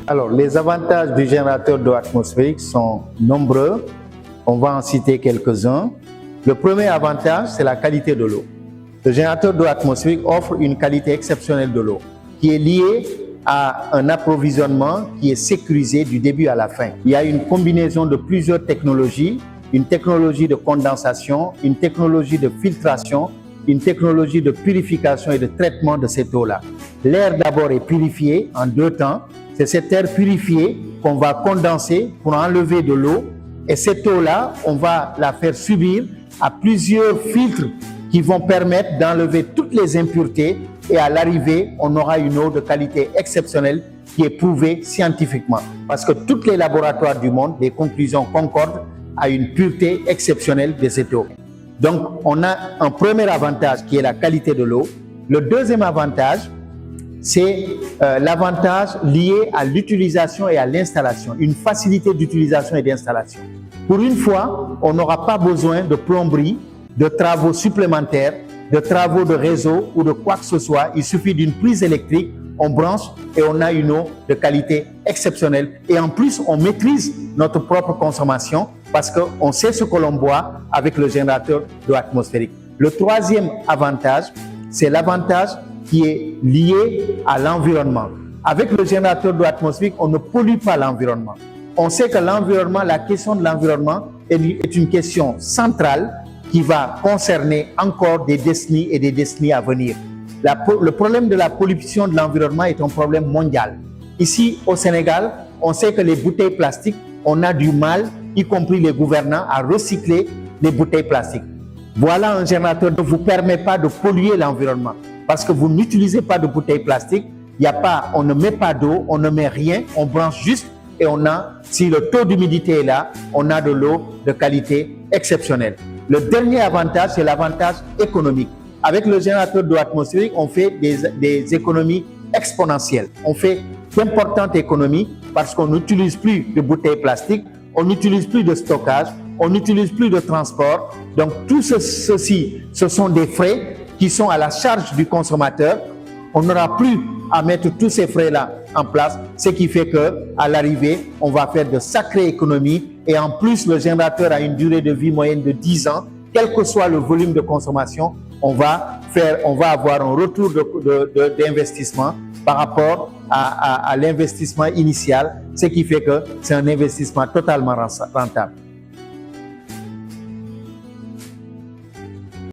Alors, les avantages du générateur d'eau atmosphérique sont nombreux. On va en citer quelques-uns. Le premier avantage, c'est la qualité de l'eau. Le générateur d'eau atmosphérique offre une qualité exceptionnelle de l'eau qui est liée à un approvisionnement qui est sécurisé du début à la fin. Il y a une combinaison de plusieurs technologies, une technologie de condensation, une technologie de filtration, une technologie de purification et de traitement de cette eau-là. L'air d'abord est purifié en 2 temps. C'est cet air purifié qu'on va condenser pour enlever de l'eau. Et cette eau-là, on va la faire subir à plusieurs filtres qui vont permettre d'enlever toutes les impuretés. Et à l'arrivée, on aura une eau de qualité exceptionnelle qui est prouvée scientifiquement. Parce que tous les laboratoires du monde, les conclusions concordent à une pureté exceptionnelle de cette eau. Donc, on a un premier avantage qui est la qualité de l'eau. Le deuxième avantage, c'est l'avantage lié à l'utilisation et à l'installation, une facilité d'utilisation et d'installation. Pour une fois, on n'aura pas besoin de plomberie, de travaux supplémentaires, de travaux de réseau ou de quoi que ce soit. Il suffit d'une prise électrique, on branche et on a une eau de qualité exceptionnelle. Et en plus, on maîtrise notre propre consommation parce qu'on sait ce que l'on boit avec le générateur d'eau atmosphérique. Le troisième avantage, c'est l'avantage qui est lié à l'environnement. Avec le générateur d'eau atmosphérique, on ne pollue pas l'environnement. On sait que l'environnement, la question de l'environnement est une question centrale qui va concerner encore des décennies et des décennies à venir. Le problème de la pollution de l'environnement est un problème mondial. Ici, au Sénégal, on sait que les bouteilles plastiques, on a du mal, y compris les gouvernants, à recycler les bouteilles plastiques. Voilà un générateur qui ne vous permet pas de polluer l'environnement. Parce que vous n'utilisez pas de bouteilles plastiques, on ne met pas d'eau, on ne met rien, on branche juste et si le taux d'humidité est là, on a de l'eau de qualité exceptionnelle. Le dernier avantage, c'est l'avantage économique. Avec le générateur d'eau atmosphérique, on fait des économies exponentielles. On fait d'importantes économies parce qu'on n'utilise plus de bouteilles plastiques, on n'utilise plus de stockage, on n'utilise plus de transport. Donc tout ceci, ce sont des frais qui sont à la charge du consommateur. On n'aura plus à mettre tous ces frais-là en place, ce qui fait qu'à l'arrivée, on va faire de sacrées économies. Et en plus, le générateur a une durée de vie moyenne de 10 ans. Quel que soit le volume de consommation, on va avoir un retour d'investissement par rapport à l'investissement initial, ce qui fait que c'est un investissement totalement rentable.